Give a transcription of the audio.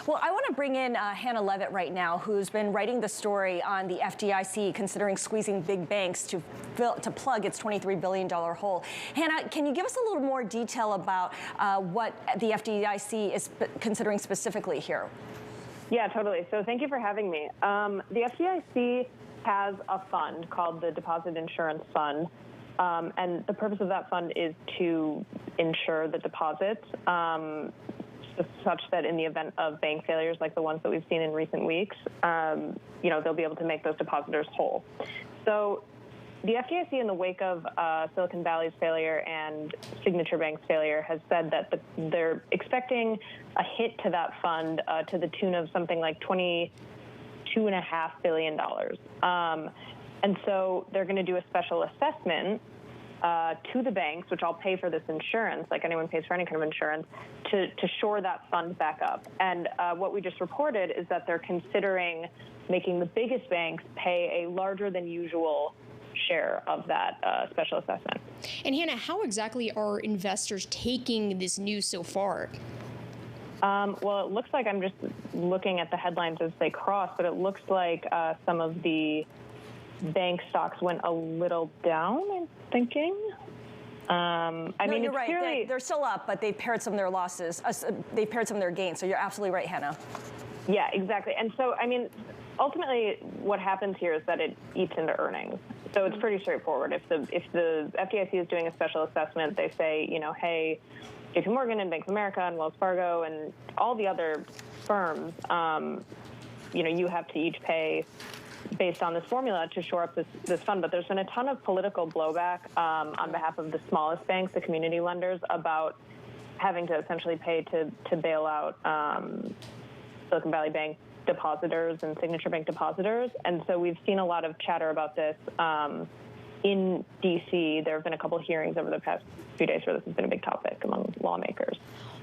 Well, I want to bring in Hannah Levitt right now, who's been writing the story on the FDIC considering squeezing big banks to plug its $23 billion hole. Hannah, can you give us a little more detail about what the FDIC is considering specifically here? Yeah, totally. So thank you for having me. The FDIC has a fund called the Deposit Insurance Fund. And the purpose of that fund is to insure the deposits such that in the event of bank failures like the ones that we've seen in recent weeks, they'll be able to make those depositors whole. So the FDIC, in the wake of Silicon Valley's failure and Signature Bank's failure, has said that they're expecting a hit to that fund to the tune of something like $22.5 billion. And so they're going to do a special assessment to the banks, which I'll pay for this insurance, like anyone pays for any kind of insurance, to shore that fund back up. And what we just reported is that they're considering making the biggest banks pay a larger than usual share of that special assessment. And Hannah, how exactly are investors taking this news so far? Well, it looks like, I'm just looking at the headlines as they cross, but it looks like some of the bank stocks went a little down, I'm thinking. You're right. They're still up, but they've pared some of their losses. They've pared some of their gains. So you're absolutely right, Hannah. Yeah, exactly. And so, ultimately, what happens here is that it eats into earnings. So it's pretty straightforward. If the FDIC is doing a special assessment, they say, hey, JP Morgan and Bank of America and Wells Fargo and all the other firms, you have to each pay based on this formula to shore up this fund. But there's been a ton of political blowback on behalf of the smallest banks, the community lenders, about having to essentially pay to bail out Silicon Valley Bank depositors and Signature Bank depositors. And so we've seen a lot of chatter about this in D.C. There have been a couple of hearings over the past few days where this has been a big topic among lawmakers.